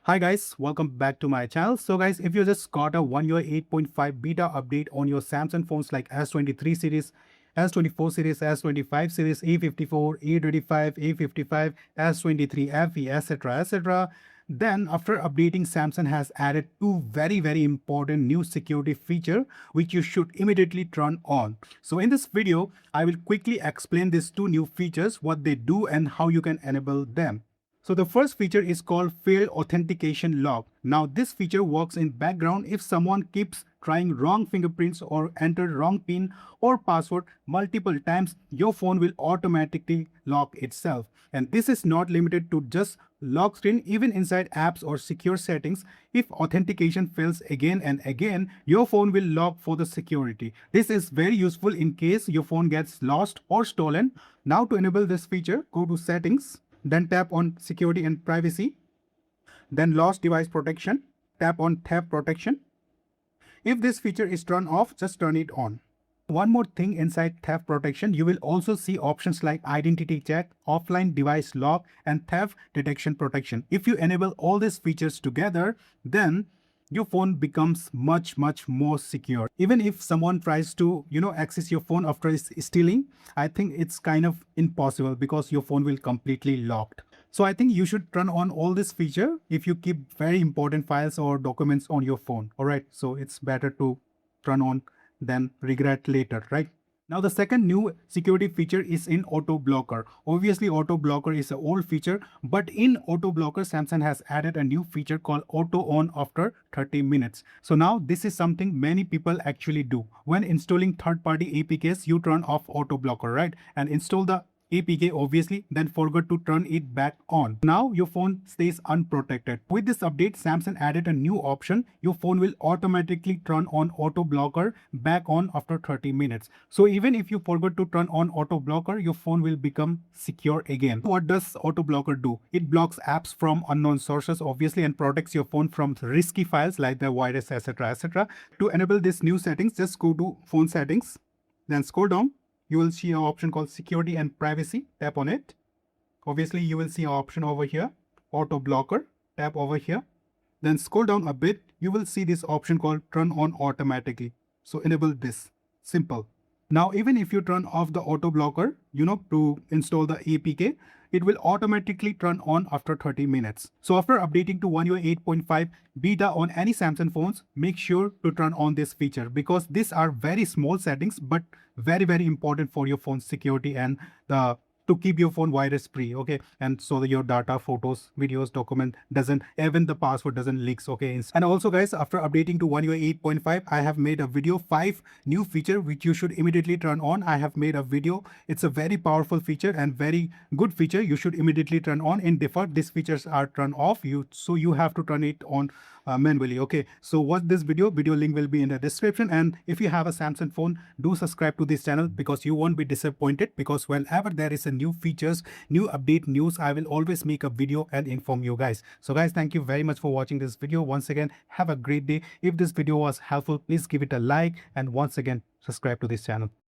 Hi guys, welcome back to my channel. So guys, if you just got a One UI 8.5 beta update on your Samsung phones like S23 series, S24 series, S25 series, A54, A25, A55, S23 FE, etc., then after updating, Samsung has added two very important new security feature which you should immediately turn on. So in this video, I will quickly explain these two new features, what they do and how you can enable them. So the first feature is called failed authentication lock. Now this feature works in background if someone keeps trying wrong fingerprints or enter wrong PIN or password multiple times, your phone will automatically lock itself. And this is not limited to just lock screen, even inside apps or secure settings. If authentication fails again and again, your phone will lock for the security. This is very useful in case your phone gets lost or stolen. Now to enable this feature, go to settings. Then tap on security and privacy. Then lost device protection. Tap on theft protection. If this feature is turned off, just turn it on. One more thing inside theft protection, you will also see options like identity check, offline device lock, and theft detection protection. If you enable all these features together, then your phone becomes much more secure. Even if someone tries to access your phone after stealing, I think it's kind of impossible because your phone will completely locked. So I think you should turn on all this feature if you keep very important files or documents on your phone. All right, so it's better to turn on than regret later, right? Now the second new security feature is in auto blocker. Obviously auto blocker is an old feature, but in auto blocker Samsung has added a new feature called auto on after 30 minutes. So now this is something many people actually do. When installing third-party APKs, you turn off auto blocker, right? And install the APK obviously, then forgot to turn it back on. Now your phone stays unprotected. With this update, Samsung added a new option. Your phone will automatically turn on auto blocker back on after 30 minutes. So even if you forgot to turn on auto blocker, your phone will become secure again. What does auto blocker do? It blocks apps from unknown sources obviously and protects your phone from risky files like the virus, etc. To enable this new settings, just go to phone settings, then scroll down. You will see an option called security and privacy. Tap on it. Obviously, you will see an option over here, auto blocker. Tap over here. Then scroll down a bit. You will see this option called turn on automatically. So enable this. Simple. Now, even if you turn off the auto blocker, to install the APK, it will automatically turn on after 30 minutes. So after updating to One UI 8.5 beta on any Samsung phones, make sure to turn on this feature because these are very small settings, but very important for your phone security and to keep your phone virus free, okay, and so that your data, photos, videos, document doesn't, even the password doesn't leaks, okay. And also guys, after updating to One UI 8.5, I have made a video 5 new feature which you should immediately turn on. I have made a video. It's a very powerful feature and very good feature. You should immediately turn on. In default, these features are turned off. So you have to turn it on manually, okay. So watch this video link will be in the description, and if you have a Samsung phone, do subscribe to this channel because you won't be disappointed, because whenever there is a new features, new update news, I will always make a video and inform you guys. So guys, thank you very much for watching this video. Once again, have a great day. If this video was helpful, please give it a like, and once again, subscribe to this channel.